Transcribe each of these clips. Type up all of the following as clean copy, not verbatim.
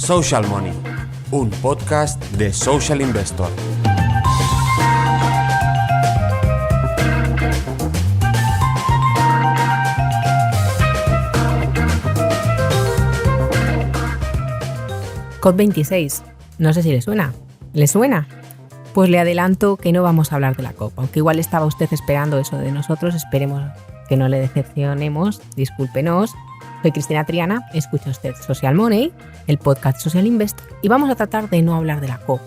Social Money, un podcast de Social Investor. COP26. No sé si le suena. ¿Le suena? Pues le adelanto que no vamos a hablar de la COP, aunque igual estaba usted esperando eso de nosotros, esperemos que no le decepcionemos, discúlpenos. Soy Cristina Triana, escucha usted Social Money, el podcast Social Investor, y vamos a tratar de no hablar de la COP,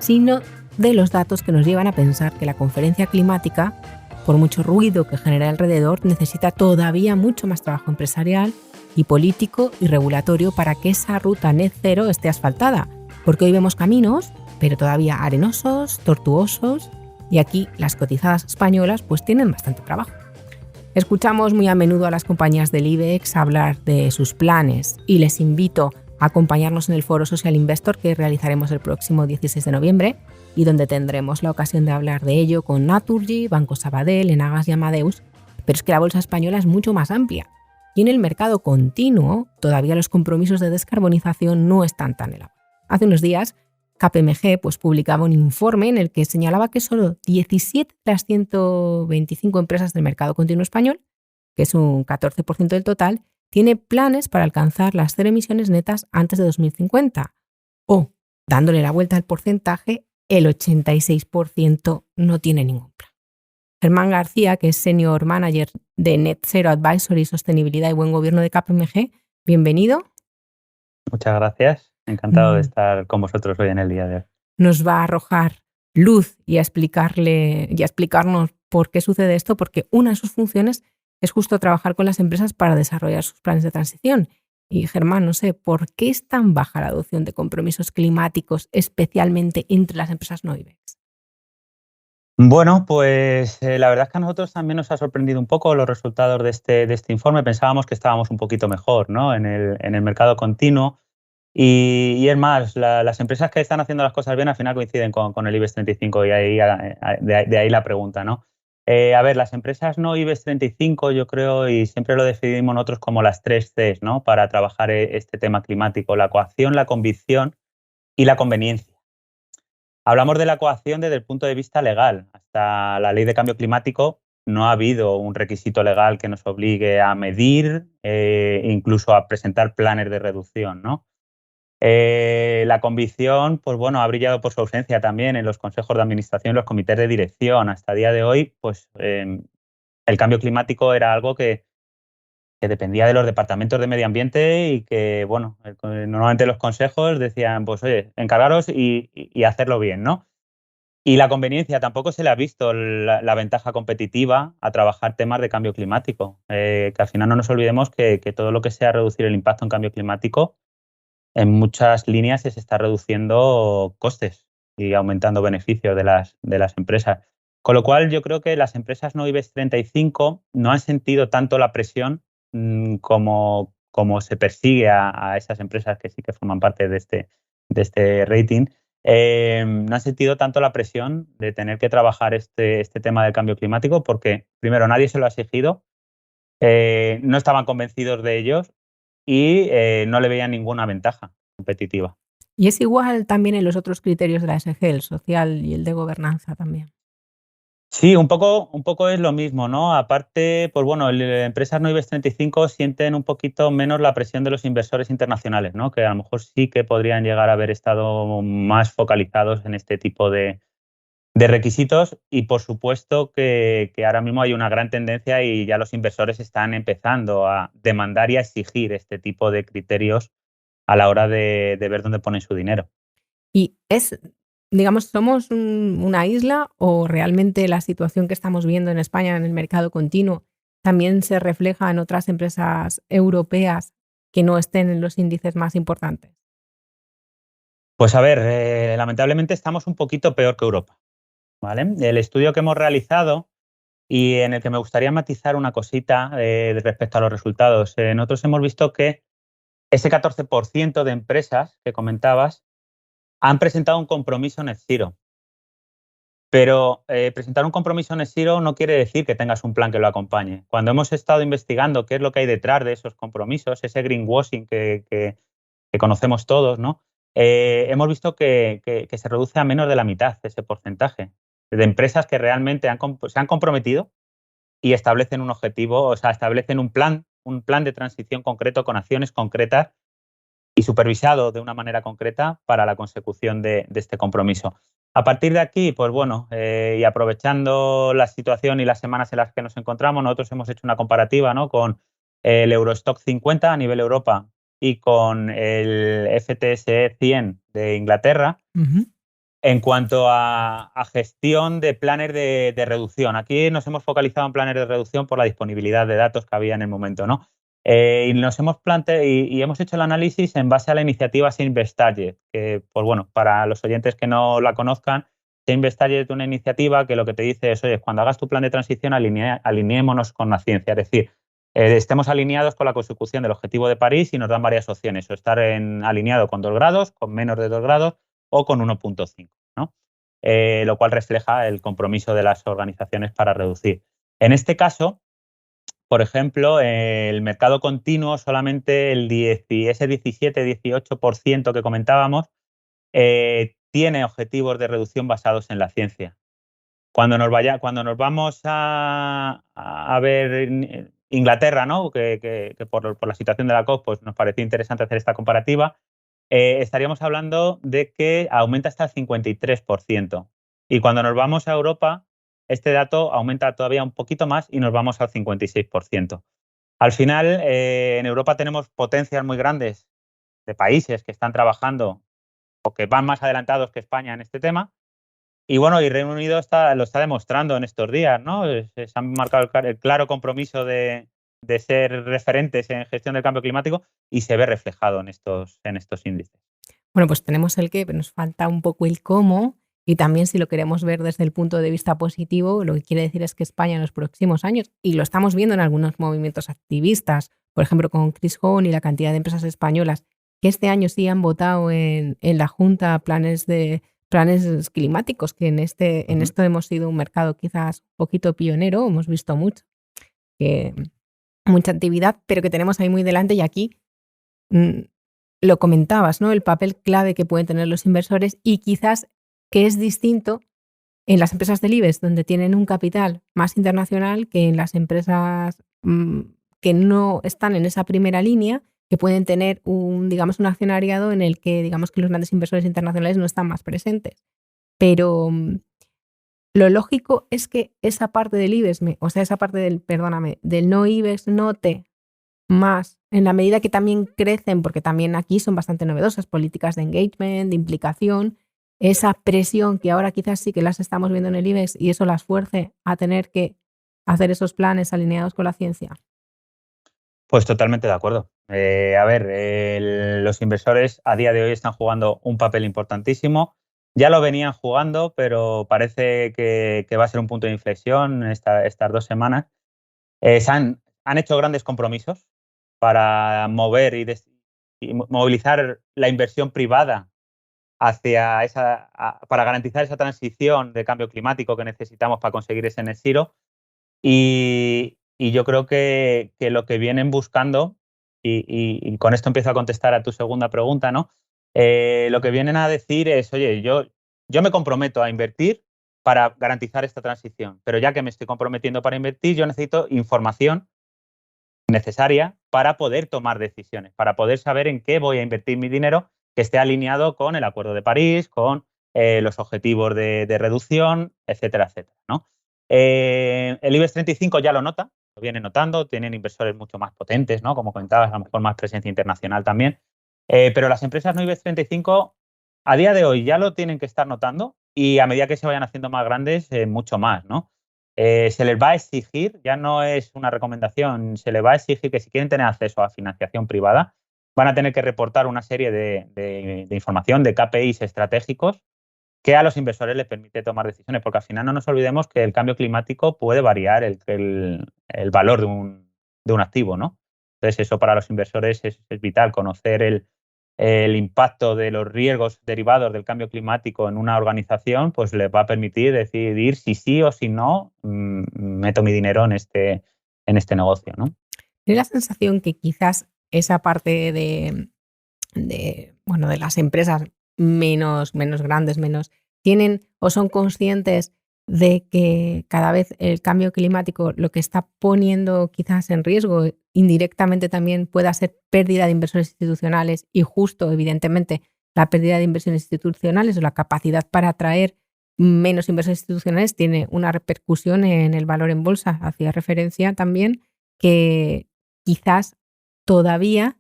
sino de los datos que nos llevan a pensar que la conferencia climática, por mucho ruido que genera alrededor, necesita todavía mucho más trabajo empresarial y político y regulatorio para que esa ruta net cero esté asfaltada, porque hoy vemos caminos, pero todavía arenosos, tortuosos, y aquí las cotizadas españolas pues tienen bastante trabajo. Escuchamos muy a menudo a las compañías del IBEX hablar de sus planes y les invito a acompañarnos en el foro Social Investor que realizaremos el próximo 16 de noviembre y donde tendremos la ocasión de hablar de ello con Naturgy, Banco Sabadell, Enagas y Amadeus, pero es que la bolsa española es mucho más amplia y en el mercado continuo todavía los compromisos de descarbonización no están tan elevados. Hace unos días KPMG publicaba un informe en el que señalaba que solo 17 de las 125 empresas del mercado continuo español, que es un 14% del total, tiene planes para alcanzar las cero emisiones netas antes de 2050. O, dándole la vuelta al porcentaje, el 86% no tiene ningún plan. Germán García, que es Senior Manager de Net Zero Advisory, Sostenibilidad y Buen Gobierno de KPMG, bienvenido. Muchas gracias. Encantado de estar con vosotros hoy en el día de hoy. Nos va a arrojar luz y a explicarnos por qué sucede esto, porque una de sus funciones es justo trabajar con las empresas para desarrollar sus planes de transición. Y Germán, no sé, ¿por qué es tan baja la adopción de compromisos climáticos, especialmente entre las empresas no IBEX? Bueno, pues la verdad es que a nosotros también nos ha sorprendido un poco los resultados de este informe. Pensábamos que estábamos un poquito mejor, ¿no? en el mercado continuo. Y es más, las empresas que están haciendo las cosas bien al final coinciden con el IBEX 35 y de ahí la pregunta, ¿no? A ver, las empresas no IBEX 35 yo creo, y siempre lo definimos nosotros como las 3 Cs, ¿no? Para trabajar este tema climático: la coacción, la convicción y la conveniencia. Hablamos de la coacción desde el punto de vista legal. Hasta la ley de cambio climático no ha habido un requisito legal que nos obligue a medir, incluso a presentar planes de reducción, ¿no? La convicción, pues bueno, ha brillado por su ausencia también en los consejos de administración y los comités de dirección. Hasta el día de hoy, pues el cambio climático era algo que dependía de los departamentos de medio ambiente y que, bueno, normalmente los consejos decían, pues oye, encargaros y hacerlo bien, ¿no? Y la conveniencia, tampoco se le ha visto la ventaja competitiva a trabajar temas de cambio climático. Que al final no nos olvidemos que todo lo que sea reducir el impacto en cambio climático, en muchas líneas se está reduciendo costes y aumentando beneficios de las empresas. Con lo cual, yo creo que las empresas no IBEX 35 no han sentido tanto la presión como se persigue a esas empresas que sí que forman parte de este rating. No han sentido tanto la presión de tener que trabajar este tema del cambio climático porque, primero, nadie se lo ha exigido, no estaban convencidos de ellos y no le veían ninguna ventaja competitiva. Y es igual también en los otros criterios de la ESG, el social y el de gobernanza también. Sí, un poco es lo mismo, ¿no? Aparte, pues bueno, empresas no IBEX 35 sienten un poquito menos la presión de los inversores internacionales, ¿no? Que a lo mejor sí que podrían llegar a haber estado más focalizados en este tipo de requisitos y por supuesto que ahora mismo hay una gran tendencia y ya los inversores están empezando a demandar y a exigir este tipo de criterios a la hora de ver dónde ponen su dinero. Y digamos, ¿somos una isla o realmente la situación que estamos viendo en España en el mercado continuo también se refleja en otras empresas europeas que no estén en los índices más importantes? Pues a ver, lamentablemente estamos un poquito peor que Europa, ¿vale? El estudio que hemos realizado y en el que me gustaría matizar una cosita respecto a los resultados. Nosotros hemos visto que ese 14% de empresas que comentabas han presentado un compromiso net zero. Pero presentar un compromiso net zero no quiere decir que tengas un plan que lo acompañe. Cuando hemos estado investigando qué es lo que hay detrás de esos compromisos, ese greenwashing que que conocemos todos, ¿no? Hemos visto que se reduce a menos de la mitad ese porcentaje de empresas que realmente se han comprometido y establecen un objetivo, o sea, establecen un plan de transición concreto con acciones concretas y supervisado de una manera concreta para la consecución de este compromiso. A partir de aquí, pues bueno, y aprovechando la situación y las semanas en las que nos encontramos, nosotros hemos hecho una comparativa, ¿no?, con el Eurostock 50 a nivel Europa y con el FTSE 100 de Inglaterra. Ujú. En cuanto a gestión de planes de reducción, aquí nos hemos focalizado en planes de reducción por la disponibilidad de datos que había en el momento, ¿no? Y nos hemos planteado y hemos hecho el análisis en base a la iniciativa Invest Target, que, pues bueno, para los oyentes que no la conozcan, Invest Target es una iniciativa que lo que te dice es, oye, cuando hagas tu plan de transición, alineémonos con la ciencia, es decir, estemos alineados con la consecución del objetivo de París y nos dan varias opciones, o estar alineado con 2 grados, con menos de 2 grados o con 1,5, ¿no? Lo cual refleja el compromiso de las organizaciones para reducir. En este caso, por ejemplo, el mercado continuo, solamente ese 17-18% que comentábamos, tiene objetivos de reducción basados en la ciencia. Cuando nos vamos a ver Inglaterra, ¿no?, que por la situación de la COP, pues nos pareció interesante hacer esta comparativa, estaríamos hablando de que aumenta hasta el 53%. Y cuando nos vamos a Europa, este dato aumenta todavía un poquito más y nos vamos al 56%. Al final, en Europa tenemos potencias muy grandes de países que están trabajando o que van más adelantados que España en este tema. Y bueno, y Reino Unido lo está demostrando en estos días, ¿no? Se han marcado el claro compromiso de ser referentes en gestión del cambio climático y se ve reflejado en estos índices. Bueno, pues tenemos el qué, pero nos falta un poco el cómo. Y también, si lo queremos ver desde el punto de vista positivo, lo que quiere decir es que España en los próximos años, y lo estamos viendo en algunos movimientos activistas, por ejemplo con Chris Hohn y la cantidad de empresas españolas que este año sí han votado en la Junta planes climáticos, que en esto hemos sido un mercado quizás un poquito pionero, hemos visto mucha actividad, pero que tenemos ahí muy delante. Y aquí lo comentabas, ¿no?, el papel clave que pueden tener los inversores, y quizás que es distinto en las empresas del IBEX, donde tienen un capital más internacional, que en las empresas que no están en esa primera línea, que pueden tener un accionariado en el que, digamos, que los grandes inversores internacionales no están más presentes. Pero lo lógico es que esa parte del IBEX, esa parte del no IBEX note más, en la medida que también crecen, porque también aquí son bastante novedosas, políticas de engagement, de implicación, esa presión que ahora quizás sí que las estamos viendo en el IBEX, y eso las fuerce a tener que hacer esos planes alineados con la ciencia. Pues totalmente de acuerdo. A ver, los inversores a día de hoy están jugando un papel importantísimo. Ya lo venían jugando, pero parece que va a ser un punto de inflexión estas 2 semanas. Han hecho grandes compromisos para mover y movilizar la inversión privada para garantizar esa transición de cambio climático que necesitamos para conseguir ese net zero. Y yo creo que lo que vienen buscando, y con esto empiezo a contestar a tu segunda pregunta, ¿no? Lo que vienen a decir es, oye, yo me comprometo a invertir para garantizar esta transición, pero ya que me estoy comprometiendo para invertir, yo necesito información necesaria para poder tomar decisiones, para poder saber en qué voy a invertir mi dinero, que esté alineado con el Acuerdo de París, con los objetivos de reducción, etcétera, etcétera, ¿no? El IBEX 35 ya lo nota, lo viene notando, tienen inversores mucho más potentes, ¿no?, como comentabas, a lo mejor más presencia internacional también, pero las empresas no IBEX 35 a día de hoy ya lo tienen que estar notando, y a medida que se vayan haciendo más grandes, mucho más, ¿no? Se les va a exigir, ya no es una recomendación, se les va a exigir que si quieren tener acceso a financiación privada, van a tener que reportar una serie de información, de KPIs estratégicos, que a los inversores les permite tomar decisiones, porque al final no nos olvidemos que el cambio climático puede variar el valor de un activo, ¿no? Entonces, eso para los inversores es vital, conocer el impacto de los riesgos derivados del cambio climático en una organización, pues les va a permitir decidir si sí o si no meto mi dinero en este negocio, ¿no? Tiene la sensación que quizás esa parte de de las empresas menos grandes, tienen o son conscientes de que cada vez el cambio climático lo que está poniendo quizás en riesgo indirectamente también pueda ser pérdida de inversores institucionales y justo, evidentemente, la pérdida de inversiones institucionales o la capacidad para atraer menos inversores institucionales tiene una repercusión en el valor en bolsa. Hacía referencia también que quizás todavía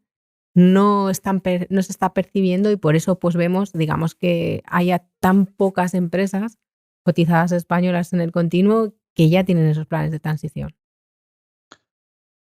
no se está percibiendo y por eso pues vemos, digamos, que haya tan pocas empresas cotizadas españolas en el continuo que ya tienen esos planes de transición.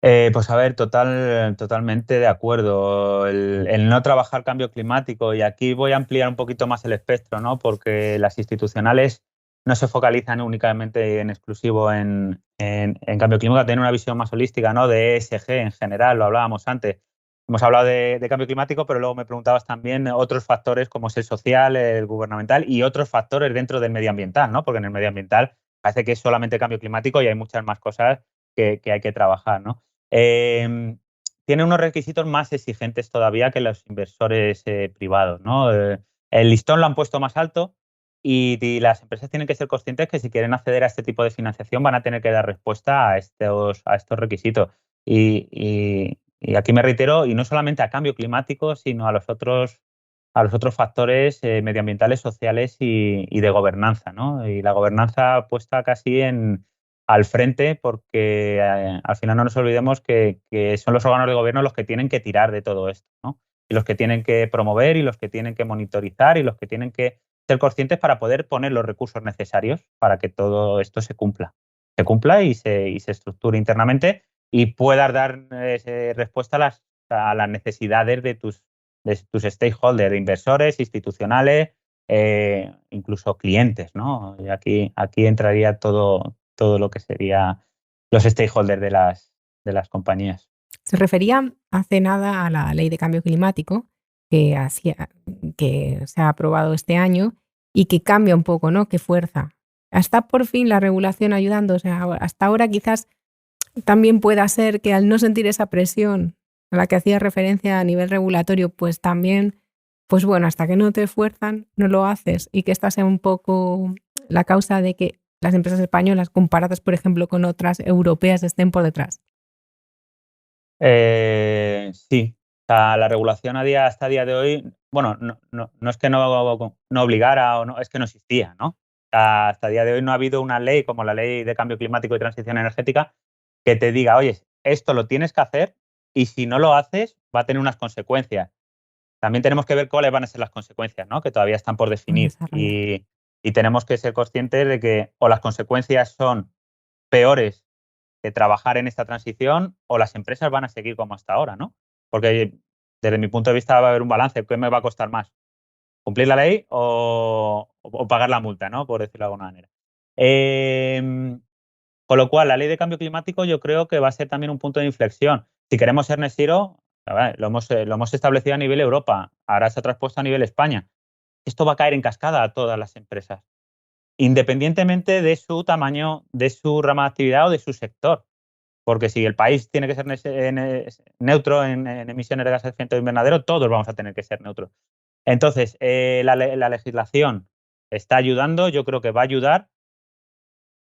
Pues a ver, totalmente de acuerdo. El no trabajar cambio climático, y aquí voy a ampliar un poquito más el espectro, ¿no? Porque las institucionales no se focalizan únicamente en exclusivo en cambio climático, tienen una visión más holística, ¿no? De ESG en general, lo hablábamos antes. Hemos hablado de cambio climático, pero luego me preguntabas también otros factores como es el social, el gubernamental y otros factores dentro del medioambiental, ¿no? Porque en el medioambiental parece que es solamente cambio climático y hay muchas más cosas que hay que trabajar, ¿no? Tiene unos requisitos más exigentes todavía que los inversores privados, ¿no? El listón lo han puesto más alto y las empresas tienen que ser conscientes que si quieren acceder a este tipo de financiación van a tener que dar respuesta a estos requisitos. Y aquí me reitero, y no solamente a cambio climático, sino a los otros factores medioambientales, sociales y de gobernanza, ¿no? Y la gobernanza puesta casi al frente porque al final no nos olvidemos que son los órganos de gobierno los que tienen que tirar de todo esto, ¿no? Y los que tienen que promover y los que tienen que monitorizar y los que tienen que ser conscientes para poder poner los recursos necesarios para que todo esto se cumpla y se estructure internamente y puedas dar respuesta a las necesidades de tus stakeholders, de inversores, institucionales, incluso clientes, ¿no? Y aquí entraría todo lo que sería los stakeholders de las compañías. Se refería hace nada a la ley de cambio climático que se ha aprobado este año y que cambia un poco, ¿no? Que fuerza. ¿Está por fin la regulación ayudando? O sea, hasta ahora quizás también pueda ser que al no sentir esa presión a la que hacía referencia a nivel regulatorio, pues también, pues bueno, hasta que no te fuerzan, no lo haces y que esta sea un poco la causa de que las empresas españolas comparadas, por ejemplo, con otras europeas estén por detrás. Sí, o sea, la regulación hasta día de hoy, bueno, no es que no obligara o no, es que no existía, ¿no? O sea, hasta día de hoy no ha habido una ley como la Ley de Cambio Climático y Transición Energética que te diga, oye, esto lo tienes que hacer y si no lo haces va a tener unas consecuencias. También tenemos que ver cuáles van a ser las consecuencias, ¿no? Que todavía están por definir y tenemos que ser conscientes de que o las consecuencias son peores de trabajar en esta transición o las empresas van a seguir como hasta ahora, ¿no? Porque desde mi punto de vista va a haber un balance. ¿Qué me va a costar más? ¿Cumplir la ley o pagar la multa, ¿no? Por decirlo de alguna manera. Con lo cual, la ley de cambio climático yo creo que va a ser también un punto de inflexión. Si queremos ser net zero, lo hemos establecido a nivel Europa, ahora se ha traspuesto a nivel España. Esto va a caer en cascada a todas las empresas, independientemente de su tamaño, de su rama de actividad o de su sector. Porque si el país tiene que ser neutro en emisiones de gases de efecto invernadero, todos vamos a tener que ser neutros. Entonces, la legislación está ayudando, yo creo que va a ayudar.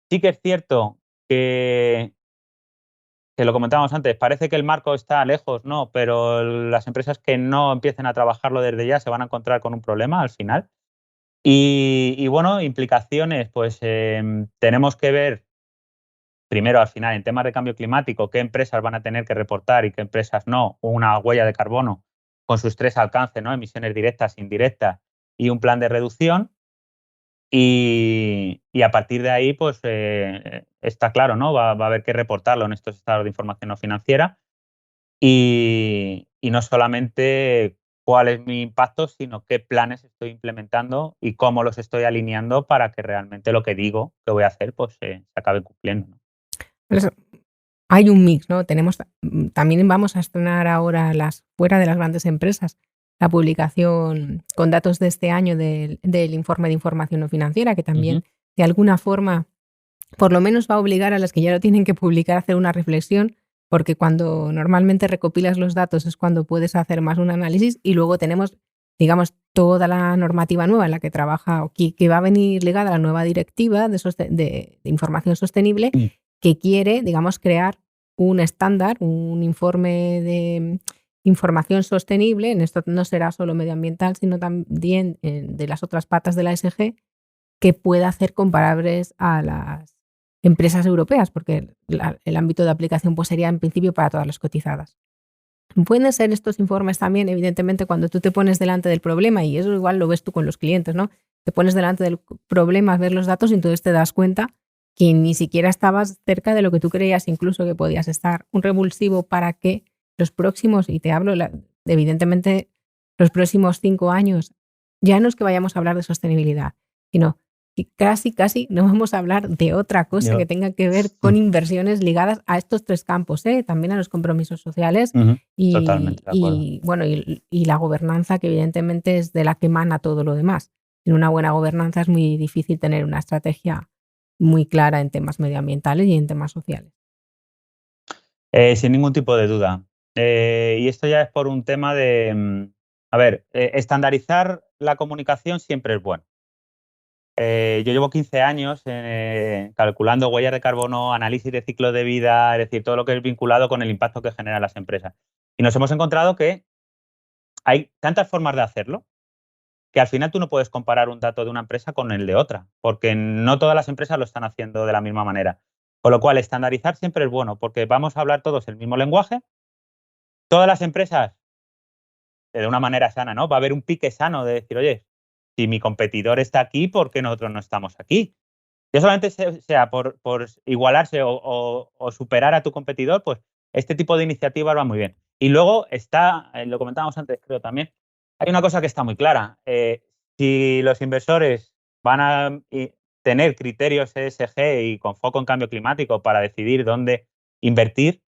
Sí que es cierto que lo comentábamos antes, parece que el marco está lejos, ¿no? Pero las empresas que no empiecen a trabajarlo desde ya se van a encontrar con un problema al final. Y bueno, implicaciones, pues tenemos que ver primero, al final, en temas de cambio climático, qué empresas van a tener que reportar y qué empresas no, una huella de carbono con sus tres alcances, ¿no? Emisiones directas, indirectas y un plan de reducción. Y a partir de ahí, pues está claro, ¿no? Va a haber que reportarlo en estos estados de información no financiera y no solamente cuál es mi impacto, sino qué planes estoy implementando y cómo los estoy alineando para que realmente lo que digo que voy a hacer, pues se acabe cumpliendo, ¿no? Pues hay un mix, ¿no? También vamos a estrenar ahora fuera de las grandes empresas la publicación con datos de este año del informe de información no financiera, que también de alguna forma por lo menos va a obligar a las que ya lo tienen que publicar a hacer una reflexión porque cuando normalmente recopilas los datos es cuando puedes hacer más un análisis, y luego tenemos, digamos, toda la normativa nueva en la que trabaja, o que va a venir ligada a la nueva directiva de información sostenible, que quiere, digamos, crear un estándar, un informe de información sostenible. En esto no será solo medioambiental, sino también de las otras patas de la ESG, que pueda hacer comparables a las empresas europeas, porque el ámbito de aplicación pues sería en principio para todas las cotizadas. Pueden ser estos informes también, evidentemente, cuando tú te pones delante del problema, y eso igual lo ves tú con los clientes, ¿no? Te pones delante del problema, ves los datos y entonces te das cuenta que ni siquiera estabas cerca de lo que tú creías incluso que podías estar. Un revulsivo para que los próximos, y te hablo, evidentemente, los próximos 5 años, ya no es que vayamos a hablar de sostenibilidad, sino que casi no vamos a hablar de otra cosa que tenga que ver con inversiones ligadas a estos 3 campos, también a los compromisos sociales Totalmente de acuerdo. y la gobernanza, que evidentemente es de la que emana todo lo demás. Sin una buena gobernanza es muy difícil tener una estrategia muy clara en temas medioambientales y en temas sociales. Sin ningún tipo de duda. Y esto ya es por un tema de, estandarizar la comunicación siempre es bueno. Yo llevo 15 años calculando huellas de carbono, análisis de ciclo de vida, es decir, todo lo que es vinculado con el impacto que generan las empresas. Y nos hemos encontrado que hay tantas formas de hacerlo que al final tú no puedes comparar un dato de una empresa con el de otra, porque no todas las empresas lo están haciendo de la misma manera. Con lo cual, estandarizar siempre es bueno, porque vamos a hablar todos el mismo lenguaje. Todas las empresas, de una manera sana, ¿no? Va a haber un pique sano de decir, oye, si mi competidor está aquí, ¿por qué nosotros no estamos aquí? Ya solamente sea por igualarse o superar a tu competidor, pues este tipo de iniciativas va muy bien. Y luego está, lo comentábamos antes, creo también, hay una cosa que está muy clara. Si los inversores van a tener criterios ESG y con foco en cambio climático para decidir dónde invertir,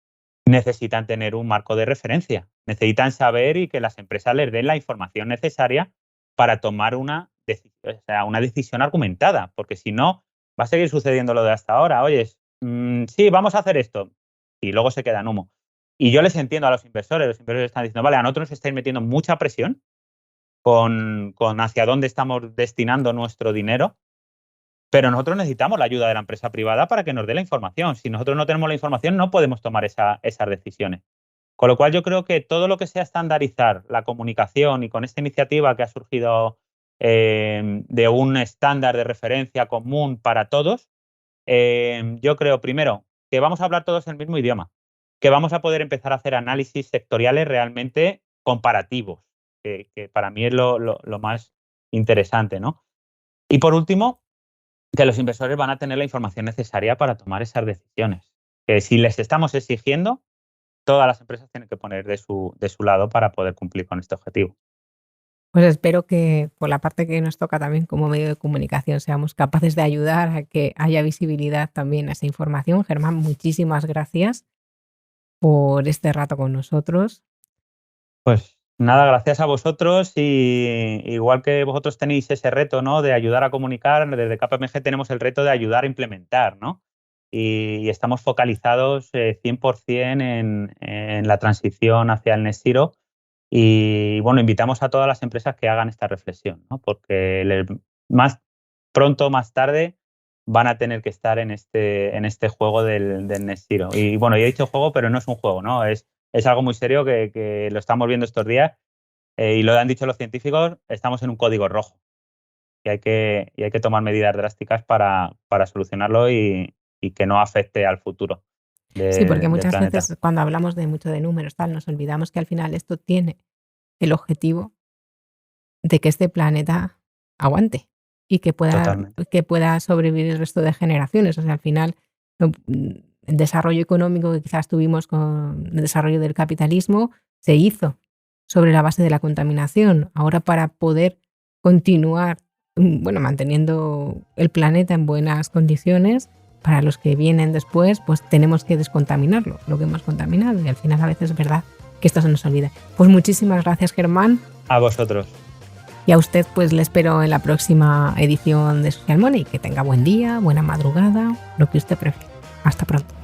necesitan tener un marco de referencia. Necesitan saber y que las empresas les den la información necesaria para tomar una decisión argumentada, porque si no, va a seguir sucediendo lo de hasta ahora. Oye, sí, vamos a hacer esto, y luego se queda en humo. Y yo les entiendo a los inversores están diciendo, vale, a nosotros nos estáis metiendo mucha presión con hacia dónde estamos destinando nuestro dinero, pero nosotros necesitamos la ayuda de la empresa privada para que nos dé la información. Si nosotros no tenemos la información, no podemos tomar esas decisiones. Con lo cual, yo creo que todo lo que sea estandarizar la comunicación, y con esta iniciativa que ha surgido de un estándar de referencia común para todos, yo creo, primero, que vamos a hablar todos el mismo idioma, que vamos a poder empezar a hacer análisis sectoriales realmente comparativos, que para mí es lo más interesante, ¿no? Y por último, que los inversores van a tener la información necesaria para tomar esas decisiones. Que si les estamos exigiendo, todas las empresas tienen que poner de su lado para poder cumplir con este objetivo. Pues espero que por la parte que nos toca también como medio de comunicación seamos capaces de ayudar a que haya visibilidad también a esa información. Germán, muchísimas gracias por este rato con nosotros. Pues nada, gracias a vosotros, y igual que vosotros tenéis ese reto, ¿no?, de ayudar a comunicar, desde KPMG tenemos el reto de ayudar a implementar, ¿no? Y estamos focalizados 100% en la transición hacia el Net Zero. Y bueno, invitamos a todas las empresas que hagan esta reflexión, ¿no? Porque más pronto o más tarde van a tener que estar en este juego del Net Zero. Y bueno, yo he dicho juego, pero no es un juego, ¿no? Es algo muy serio que lo estamos viendo estos días, y lo han dicho los científicos, estamos en un código rojo y hay que tomar medidas drásticas para solucionarlo y que no afecte al futuro. Sí, porque muchas planeta. veces cuando hablamos de mucho de números, nos olvidamos que al final esto tiene el objetivo de que este planeta aguante y que pueda sobrevivir el resto de generaciones. O sea, al final, el desarrollo económico que quizás tuvimos con el desarrollo del capitalismo se hizo sobre la base de la contaminación. Ahora, para poder continuar manteniendo el planeta en buenas condiciones, para los que vienen después, pues tenemos que descontaminarlo, lo que hemos contaminado, y al final a veces es verdad que esto se nos olvida. Pues muchísimas gracias, Germán. A vosotros. Y a usted pues le espero en la próxima edición de Social Money. Que tenga buen día, buena madrugada, lo que usted prefiera. Hasta pronto.